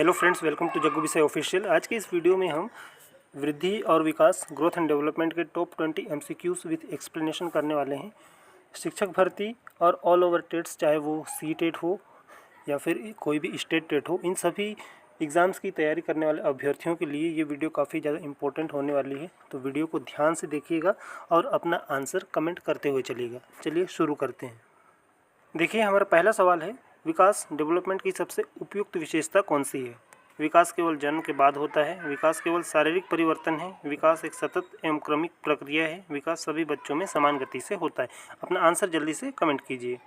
Hello friends, welcome to Jaggu Vishay official. आज के इस वीडियो में हम वृद्धि और विकास ग्रोथ एंड डेवलपमेंट के टॉप 20 एमसीक्यूज विद एक्सप्लेनेशन करने वाले हैं। शिक्षक भर्ती और ऑल ओवर टेट्स, चाहे वो सी टेट हो या फिर कोई भी स्टेट टेट हो, इन सभी एग्ज़ाम्स की तैयारी करने वाले अभ्यर्थियों के लिए ये वीडियो काफ़ी ज़्यादा इंपॉर्टेंट होने वाली है। तो वीडियो को ध्यान से देखिएगा और अपना आंसर कमेंट करते हुए चलिएगा। चलिए शुरू करते हैं। देखिए, हमारा पहला सवाल है, विकास डेवलपमेंट की सबसे उपयुक्त विशेषता कौन सी है? विकास केवल जन्म के बाद होता है। विकास केवल शारीरिक परिवर्तन है। विकास एक सतत एवं क्रमिक प्रक्रिया है। विकास सभी बच्चों में समान गति से होता है। अपना आंसर जल्दी से कमेंट कीजिए।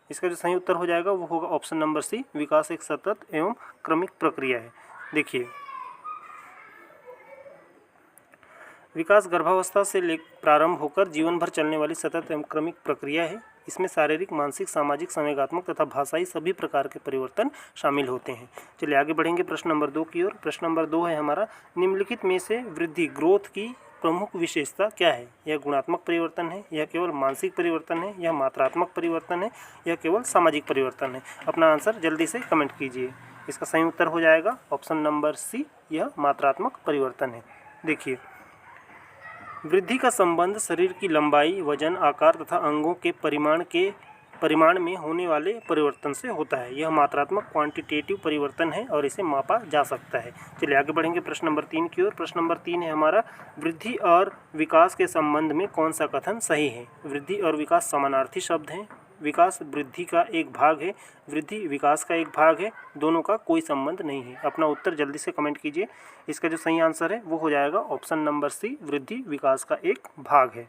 इसका जो सही उत्तर हो जाएगा वो होगा ऑप्शन नंबर सी, विकास एक सतत एवं क्रमिक प्रक्रिया है। देखिए, विकास गर्भावस्था से प्रारंभ होकर जीवन भर चलने वाली सतत एवं क्रमिक प्रक्रिया है। इसमें शारीरिक, मानसिक, सामाजिक, संवेगात्मक तथा भाषाई सभी प्रकार के परिवर्तन शामिल होते हैं। चलिए आगे बढ़ेंगे प्रश्न नंबर 2 की ओर। प्रश्न नंबर 2 है हमारा, निम्नलिखित में से वृद्धि ग्रोथ की प्रमुख विशेषता क्या है? यह गुणात्मक परिवर्तन है, यह केवल मानसिक परिवर्तन है, यह मात्रात्मक परिवर्तन है, यह केवल सामाजिक परिवर्तन है? अपना आंसर जल्दी से कमेंट कीजिए। इसका सही उत्तर हो जाएगा ऑप्शन नंबर सी, यह मात्रात्मक परिवर्तन है। देखिए, वृद्धि का संबंध शरीर की लंबाई, वजन, आकार तथा अंगों के परिमाण में होने वाले परिवर्तन से होता है। यह मात्रात्मक क्वांटिटेटिव परिवर्तन है और इसे मापा जा सकता है। चलिए आगे बढ़ेंगे प्रश्न नंबर 3 की ओर। प्रश्न नंबर 3 है हमारा, वृद्धि और विकास के संबंध में कौन सा कथन सही है? वृद्धि और विकास समानार्थी शब्द हैं। विकास वृद्धि का एक भाग है, वृद्धि विकास का एक भाग है, दोनों का कोई संबंध नहीं है। अपना उत्तर जल्दी से कमेंट कीजिए। इसका जो सही आंसर है वो हो जाएगा ऑप्शन नंबर सी, वृद्धि विकास का एक भाग है।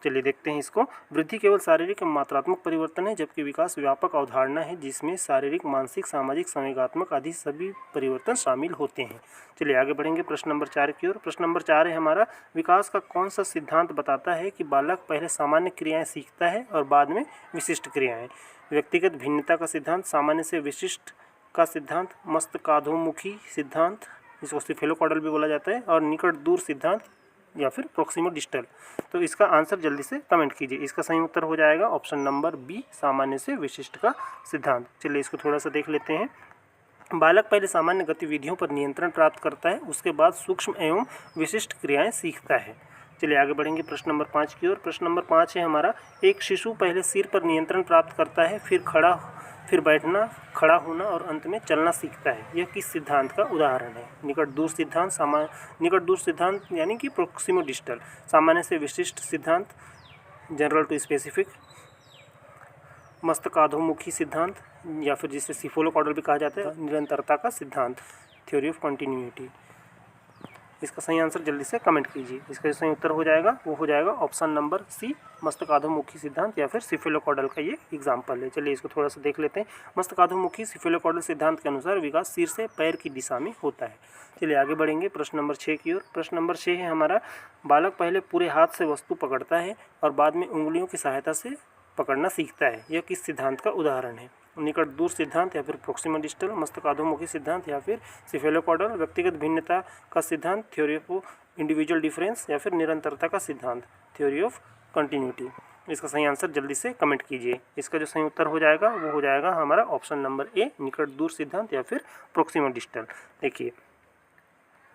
चलिए देखते हैं इसको। वृद्धि केवल शारीरिक एवं मात्रात्मक परिवर्तन है, जबकि विकास व्यापक अवधारणा है जिसमें शारीरिक, मानसिक, सामाजिक, संवेगात्मक आदि सभी परिवर्तन शामिल होते हैं। चलिए आगे बढ़ेंगे प्रश्न नंबर 4 की ओर। प्रश्न नंबर 4 है हमारा, विकास का कौन सा सिद्धांत बताता है कि बालक पहले सामान्य क्रियाएं सीखता है और बाद में विशिष्ट क्रियाएं? व्यक्तिगत भिन्नता का सिद्धांत, सामान्य से विशिष्ट का सिद्धांत, मस्तकाधोमुखी सिद्धांत, जिसको सिफेलोकॉडल भी बोला जाता है, और निकट दूर सिद्धांत या फिर प्रोक्सिमो डिस्टल? तो इसका आंसर जल्दी से कमेंट कीजिए। इसका सही उत्तर हो जाएगा ऑप्शन नंबर बी, सामान्य से विशिष्ट का सिद्धांत। चलिए इसको थोड़ा सा देख लेते हैं। बालक पहले सामान्य गतिविधियों पर नियंत्रण प्राप्त करता है, उसके बाद सूक्ष्म एवं विशिष्ट क्रियाएं सीखता है। चलिए आगे बढ़ेंगे प्रश्न नंबर 5 की ओर। प्रश्न नंबर 5 है हमारा, एक शिशु पहले सिर पर नियंत्रण प्राप्त करता है, फिर बैठना, खड़ा होना और अंत में चलना सीखता है। यह किस सिद्धांत का उदाहरण है? निकट दूर सिद्धांत, निकट दूर सिद्धांत यानी कि प्रोक्सिमो डिस्टल, सामान्य से विशिष्ट सिद्धांत, जनरल टू स्पेसिफिक, मस्तकाधोमुखी सिद्धांत या फिर जिसे सिफेलोकॉडल भी कहा जाता है, निरंतरता का सिद्धांत, थ्योरी ऑफ कंटिन्यूटी? इसका सही आंसर जल्दी से कमेंट कीजिए। इसका जो सही उत्तर हो जाएगा वो हो जाएगा ऑप्शन नंबर सी, मस्तकाधोमुखी सिद्धांत या फिर सिफेलोकॉडल का ये एग्जाम्पल है। चलिए इसको थोड़ा सा देख लेते हैं। मस्तकाधोमुखी सिफेलोकॉडल सिद्धांत के अनुसार विकास सिर से पैर की दिशा में होता है। चलिए आगे बढ़ेंगे प्रश्न नंबर 6 की ओर। प्रश्न नंबर 6 है हमारा, बालक पहले पूरे हाथ से वस्तु पकड़ता है और बाद में उंगलियों की सहायता से पकड़ना सीखता है। यह किस सिद्धांत का उदाहरण है? निकट दूर सिद्धांत या फिर प्रोक्सिमल डिस्टल, मस्तकाधोमुखी सिद्धांत या फिर सिफेलोकॉडल, व्यक्तिगत भिन्नता का सिद्धांत, थ्योरी ऑफ इंडिविजुअल डिफरेंस या फिर निरंतरता का सिद्धांत, थ्योरी ऑफ कंटिन्यूटी? इसका सही आंसर जल्दी से कमेंट कीजिए। इसका जो सही उत्तर हो जाएगा वो हो जाएगा हमारा ऑप्शन नंबर ए, निकट दूर सिद्धांत या फिर प्रोक्सिमल डिस्टल। देखिए,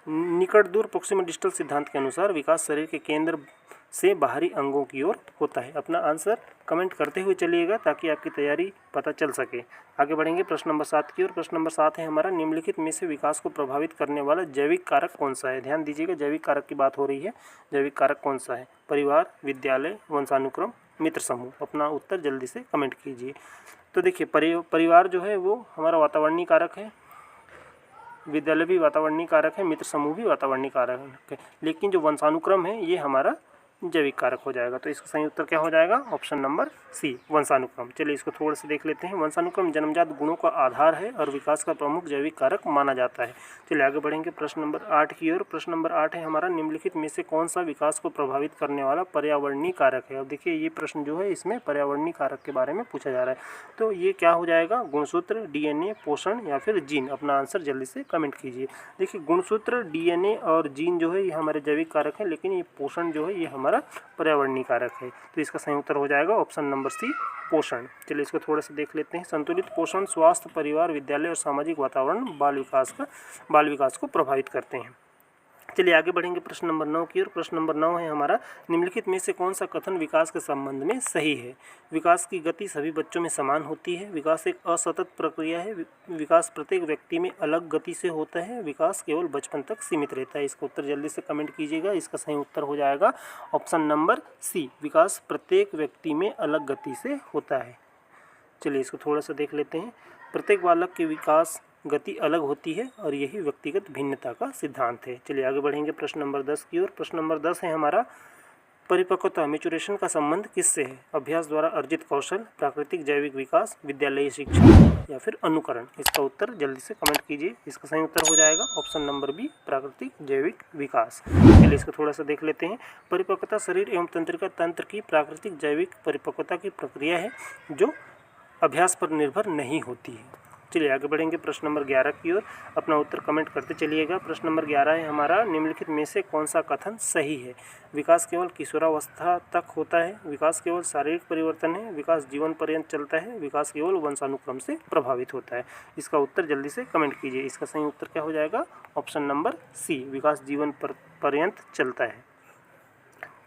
निकट दूर प्रोक्सिमल डिस्टल सिद्धांत के अनुसार विकास शरीर के केंद्र से बाहरी अंगों की ओर होता है। अपना आंसर कमेंट करते हुए चलिएगा ताकि आपकी तैयारी पता चल सके। आगे बढ़ेंगे प्रश्न नंबर 7 की ओर। प्रश्न नंबर 7 है हमारा, निम्नलिखित में से विकास को प्रभावित करने वाला जैविक कारक कौन सा है? ध्यान दीजिएगा, जैविक कारक की बात हो रही है। जैविक कारक कौन सा है? परिवार, विद्यालय, वंशानुक्रम, मित्र समूह? अपना उत्तर जल्दी से कमेंट कीजिए। तो देखिए, परिवार जो है वो हमारा वातावरणीय कारक है, विद्यालय भी वातावरणीय कारक है, मित्र समूह भी वातावरणीय कारक है, लेकिन जो वंशानुक्रम है ये हमारा जैविक कारक हो जाएगा। तो इसका सही उत्तर क्या हो जाएगा? ऑप्शन नंबर सी, वंशानुक्रम। चलिए इसको थोड़ा सा देख लेते हैं। वंशानुक्रम जन्मजात गुणों का आधार है और विकास का प्रमुख जैविक कारक माना जाता है। चलिए आगे बढ़ेंगे प्रश्न नंबर 8 की ओर। प्रश्न नंबर 8 है हमारा, निम्नलिखित में से कौन सा विकास को प्रभावित करने वाला पर्यावरणीय कारक है? अब देखिए, ये प्रश्न जो है इसमें पर्यावरणीय कारक के बारे में पूछा जा रहा है। तो ये क्या हो जाएगा? गुणसूत्र, डीएनए, पोषण या फिर जीन? अपना आंसर जल्दी से कमेंट कीजिए। देखिए, गुणसूत्र, डीएनए और जीन जो है ये हमारे जैविक कारक है, लेकिन ये पोषण जो है ये हमारा हमारा पर्यावरणीय कारक है। तो इसका सही उत्तर हो जाएगा ऑप्शन नंबर सी, पोषण। चलिए इसको थोड़ा सा देख लेते हैं। संतुलित पोषण स्वास्थ्य, परिवार, विद्यालय और सामाजिक वातावरण बाल विकास को प्रभावित करते हैं। चलिए आगे बढ़ेंगे प्रश्न नंबर 9 की ओर। प्रश्न नंबर 9 है हमारा, निम्नलिखित में से कौन सा कथन विकास के संबंध में सही है? विकास की गति सभी बच्चों में समान होती है। विकास एक असतत प्रक्रिया है। विकास प्रत्येक व्यक्ति में अलग गति से होता है। विकास केवल बचपन तक सीमित रहता है। इसका उत्तर जल्दी से कमेंट कीजिएगा। इसका सही उत्तर हो जाएगा ऑप्शन नंबर सी, विकास प्रत्येक व्यक्ति में अलग गति से होता है। चलिए इसको थोड़ा सा देख लेते हैं। प्रत्येक बालक की विकास गति अलग होती है और यही व्यक्तिगत भिन्नता का सिद्धांत है। चलिए आगे बढ़ेंगे प्रश्न नंबर 10 की ओर। प्रश्न नंबर 10 है हमारा, परिपक्वता मैच्योरेशन का संबंध किससे है? अभ्यास द्वारा अर्जित कौशल, प्राकृतिक जैविक विकास, विद्यालयी शिक्षा या फिर अनुकरण? इसका उत्तर जल्दी से कमेंट कीजिए। इसका सही उत्तर हो जाएगा ऑप्शन नंबर बी, प्राकृतिक जैविक विकास। चलिए इसको थोड़ा सा देख लेते हैं। परिपक्वता शरीर एवं तंत्रिका तंत्र की प्राकृतिक जैविक परिपक्वता की प्रक्रिया है जो अभ्यास पर निर्भर नहीं होती है। चलिए आगे बढ़ेंगे प्रश्न नंबर 11 की ओर। अपना उत्तर कमेंट करते चलिएगा। प्रश्न नंबर 11 है हमारा, निम्नलिखित में से कौन सा कथन सही है? विकास केवल किशोरावस्था तक होता है। विकास केवल शारीरिक परिवर्तन है। विकास जीवन पर्यंत चलता है। विकास केवल वंशानुक्रम से प्रभावित होता है। इसका उत्तर जल्दी से कमेंट कीजिए। इसका सही उत्तर क्या हो जाएगा? ऑप्शन नंबर सी, विकास जीवन पर्यंत चलता है।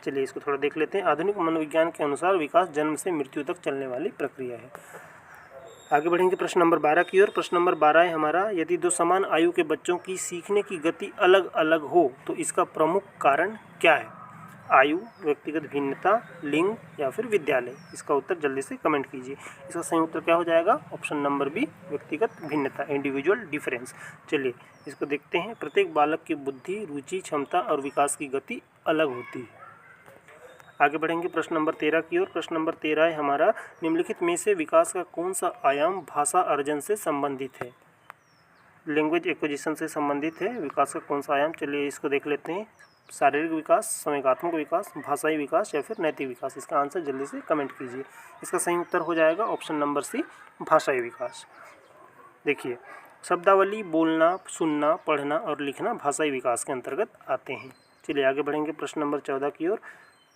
चलिए इसको थोड़ा देख लेते हैं। आधुनिक मनोविज्ञान के अनुसार विकास जन्म से मृत्यु तक चलने वाली प्रक्रिया है। आगे बढ़ेंगे प्रश्न नंबर 12 की ओर। प्रश्न नंबर 12 है हमारा, यदि दो समान आयु के बच्चों की सीखने की गति अलग अलग हो तो इसका प्रमुख कारण क्या है? आयु, व्यक्तिगत भिन्नता, लिंग या फिर विद्यालय? इसका उत्तर जल्दी से कमेंट कीजिए। इसका सही उत्तर क्या हो जाएगा? ऑप्शन नंबर बी, व्यक्तिगत भिन्नता, इंडिविजुअल डिफरेंस। चलिए इसको देखते हैं। प्रत्येक बालक की बुद्धि, रुचि, क्षमता और विकास की गति अलग होती है। आगे बढ़ेंगे प्रश्न नंबर 13 की ओर। प्रश्न नंबर 13 है हमारा, निम्नलिखित में से विकास का कौन सा आयाम भाषा अर्जन से संबंधित है? लैंग्वेज एक्विजिशन से संबंधित है। विकास का कौन सा आयाम? चलिए इसको देख लेते हैं। शारीरिक विकास, संवेगात्मक विकास, भाषाई विकास या फिर नैतिक विकास? इसका आंसर जल्दी से कमेंट कीजिए। इसका सही उत्तर हो जाएगा ऑप्शन नंबर सी, भाषाई विकास। देखिए, शब्दावली, बोलना, सुनना, पढ़ना और लिखना भाषाई विकास के अंतर्गत आते हैं। चलिए आगे बढ़ेंगे प्रश्न नंबर 14 की ओर।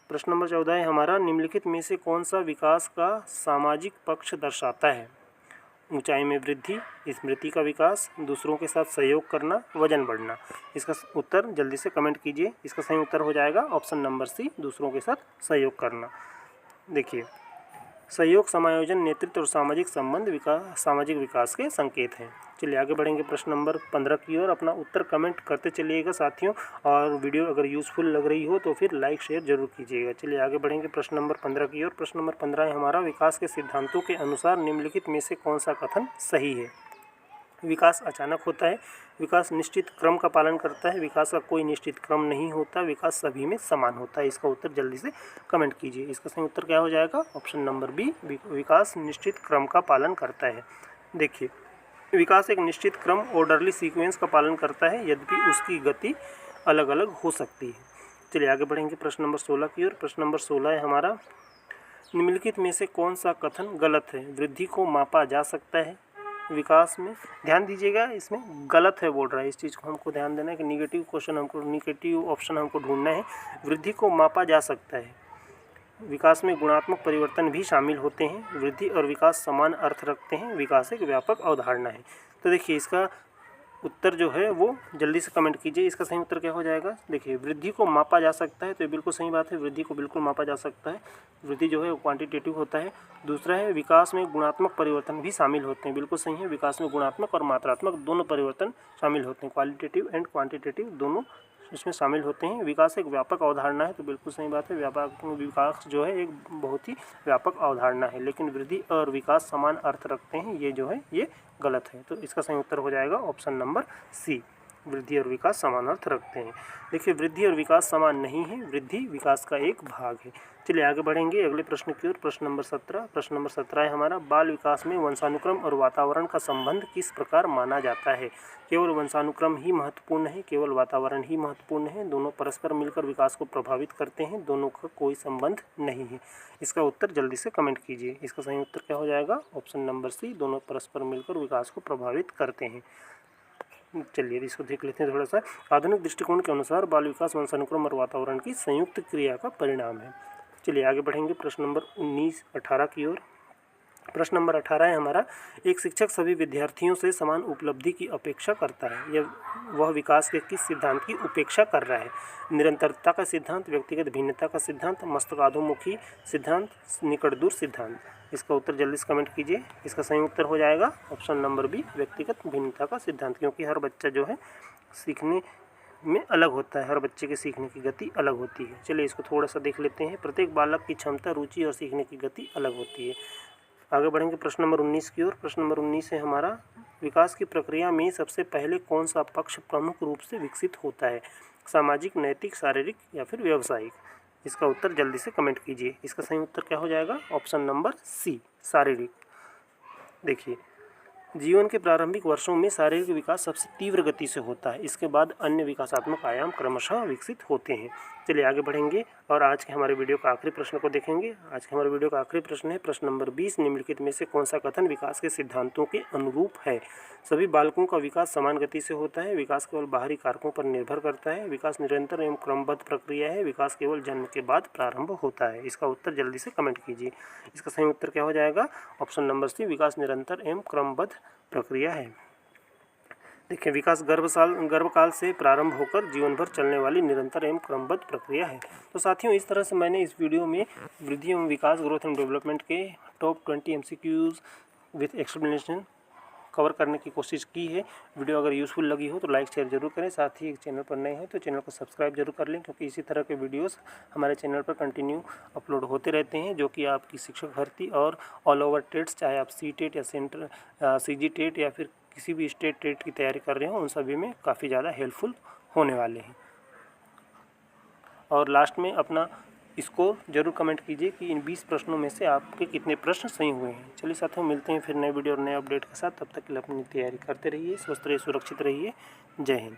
प्रश्न नंबर 14 है हमारा, निम्नलिखित में से कौन सा विकास का सामाजिक पक्ष दर्शाता है? ऊंचाई में वृद्धि, स्मृति का विकास, दूसरों के साथ सहयोग करना, वजन बढ़ना? इसका उत्तर जल्दी से कमेंट कीजिए। इसका सही उत्तर हो जाएगा ऑप्शन नंबर सी, दूसरों के साथ सहयोग करना। देखिए, सहयोग, समायोजन, नेतृत्व और सामाजिक संबंध सामाजिक विकास के संकेत हैं। चलिए आगे बढ़ेंगे प्रश्न नंबर 15 की ओर। अपना उत्तर कमेंट करते चलिएगा साथियों, और वीडियो अगर यूज़फुल लग रही हो तो फिर लाइक शेयर जरूर कीजिएगा। चलिए आगे बढ़ेंगे प्रश्न नंबर 15 की ओर। प्रश्न नंबर 15 है हमारा, विकास के सिद्धांतों के अनुसार निम्नलिखित में से कौन सा कथन सही है? विकास अचानक होता है। विकास निश्चित क्रम का पालन करता है। विकास का कोई निश्चित क्रम नहीं होता। विकास सभी में समान होता है। इसका उत्तर जल्दी से कमेंट कीजिए। इसका सही उत्तर क्या हो जाएगा? ऑप्शन नंबर बी, विकास निश्चित क्रम का पालन करता है। देखिए, विकास एक निश्चित क्रम, ऑर्डरली सीक्वेंस का पालन करता है, यद्यपि उसकी गति अलग अलग हो सकती है। चलिए आगे बढ़ेंगे प्रश्न नंबर 16 की ओर। प्रश्न नंबर 16 है हमारा, निम्नलिखित में से कौन सा कथन गलत है? वृद्धि को मापा जा सकता है। विकास में ध्यान दीजिएगा, इसमें गलत है बोल रहा है। इस चीज़ को हमको ध्यान देना है कि निगेटिव ऑप्शन हमको ढूंढना है। वृद्धि को मापा जा सकता है। विकास में गुणात्मक परिवर्तन भी शामिल होते हैं। वृद्धि और विकास समान अर्थ रखते हैं। विकास एक व्यापक अवधारणा है। तो देखिए, इसका उत्तर जो है वो जल्दी से कमेंट कीजिए। इसका सही उत्तर क्या हो जाएगा? देखिए, वृद्धि को मापा जा सकता है, तो ये बिल्कुल सही बात है। वृद्धि को बिल्कुल मापा जा सकता है। वृद्धि जो है वो क्वांटिटेटिव होता है। दूसरा है, विकास में गुणात्मक परिवर्तन भी शामिल होते हैं। बिल्कुल सही है, विकास में गुणात्मक और मात्रात्मक दोनों परिवर्तन शामिल होते हैं। क्वालिटेटिव एंड क्वांटिटेटिव दोनों इसमें शामिल होते हैं। विकास एक व्यापक अवधारणा है, तो बिल्कुल सही बात है। विकास जो है एक बहुत ही व्यापक अवधारणा है, लेकिन वृद्धि और विकास समान अर्थ रखते हैं, ये जो है ये गलत है। तो इसका सही उत्तर हो जाएगा ऑप्शन नंबर सी, वृद्धि और विकास समान अर्थ रखते हैं। देखिए, वृद्धि और विकास समान नहीं है। वृद्धि विकास का एक भाग है। चलिए आगे बढ़ेंगे अगले प्रश्न की ओर। प्रश्न नंबर 17। प्रश्न नंबर 17 है हमारा, बाल विकास में वंशानुक्रम और वातावरण का संबंध किस प्रकार माना जाता है? केवल वंशानुक्रम ही महत्वपूर्ण है, केवल वातावरण ही महत्वपूर्ण है, दोनों परस्पर मिलकर विकास को प्रभावित करते हैं, दोनों का कोई संबंध नहीं है? इसका उत्तर जल्दी से कमेंट कीजिए। इसका सही उत्तर क्या हो जाएगा? ऑप्शन नंबर सी, दोनों परस्पर मिलकर विकास को प्रभावित करते हैं। चलिए इसको देख लेते हैं थोड़ा सा। आधुनिक दृष्टिकोण के अनुसार बाल विकास वंशानुक्रम और वातावरण की संयुक्त क्रिया का परिणाम है। चलिए आगे बढ़ेंगे प्रश्न नंबर 19-18 की ओर। प्रश्न नंबर 18 है हमारा, एक शिक्षक सभी विद्यार्थियों से समान उपलब्धि की अपेक्षा करता है। यह वह विकास के किस सिद्धांत की उपेक्षा कर रहा है? निरंतरता का सिद्धांत, व्यक्तिगत भिन्नता का सिद्धांत, मस्तकाधोमुखी सिद्धांत, निकट दूर सिद्धांत। इसका उत्तर जल्दी से कमेंट कीजिए। इसका सही उत्तर हो जाएगा ऑप्शन नंबर बी, व्यक्तिगत भिन्नता का सिद्धांत, क्योंकि हर बच्चा जो है सीखने में अलग होता है, हर बच्चे के सीखने की गति अलग होती है। चलिए इसको थोड़ा सा देख लेते हैं। प्रत्येक बालक की क्षमता, रुचि और सीखने की गति अलग होती है। आगे बढ़ेंगे प्रश्न नंबर 19 की ओर। प्रश्न नंबर 19 है हमारा, विकास की प्रक्रिया में सबसे पहले कौन सा पक्ष प्रमुख रूप से विकसित होता है? सामाजिक, नैतिक, शारीरिक या फिर व्यावसायिक? इसका उत्तर जल्दी से कमेंट कीजिए। इसका सही उत्तर क्या हो जाएगा? ऑप्शन नंबर सी, शारीरिक। देखिए, जीवन के प्रारंभिक वर्षों में शारीरिक विकास सबसे तीव्र गति से होता है। इसके बाद अन्य विकासात्मक आयाम क्रमशः विकसित होते हैं। चलिए आगे बढ़ेंगे और आज के हमारे वीडियो का आखिरी प्रश्न को देखेंगे। आज के हमारे वीडियो का आखिरी प्रश्न है प्रश्न नंबर 20, निम्नलिखित में से कौन सा कथन विकास के सिद्धांतों के अनुरूप है? सभी बालकों का विकास समान गति से होता है। विकास केवल बाहरी कारकों पर निर्भर करता है। विकास निरंतर एवं क्रमबद्ध प्रक्रिया है। विकास केवल जन्म के बाद प्रारंभ होता है। इसका उत्तर जल्दी से कमेंट कीजिए। इसका सही उत्तर क्या हो जाएगा? ऑप्शन नंबर सी, विकास निरंतर एवं क्रमबद्ध प्रक्रिया है। देखिए, विकास गर्भकाल से प्रारंभ होकर जीवन भर चलने वाली निरंतर एवं क्रमबद्ध प्रक्रिया है। तो साथियों, इस तरह से मैंने इस वीडियो में वृद्धि एवं विकास, ग्रोथ एंड डेवलपमेंट के top 20 MCQs with explanation cover करने की कोशिश की है। वीडियो अगर यूज़फुल लगी हो तो लाइक शेयर जरूर करें। साथ ही चैनल पर नए हैं तो चैनल को सब्सक्राइब जरूर कर लें, क्योंकि इसी तरह के वीडियोस हमारे चैनल पर कंटिन्यू अपलोड होते रहते हैं, जो कि आपकी शिक्षक भर्ती और ऑल ओवर टेट्स, चाहे आप CTET या सेंटर CG टेट या फिर किसी भी स्टेट टेट की तैयारी कर रहे हो, उन सभी में काफ़ी ज़्यादा हेल्पफुल होने वाले हैं। और लास्ट में अपना इसको जरूर कमेंट कीजिए कि इन 20 प्रश्नों में से आपके कितने प्रश्न सही हुए हैं। चलिए साथियों, मिलते हैं फिर नए वीडियो और नए अपडेट के साथ। तब तक के लिए अपनी तैयारी करते रहिए, स्वस्थ रहिए, सुरक्षित रहिए। जय हिंद।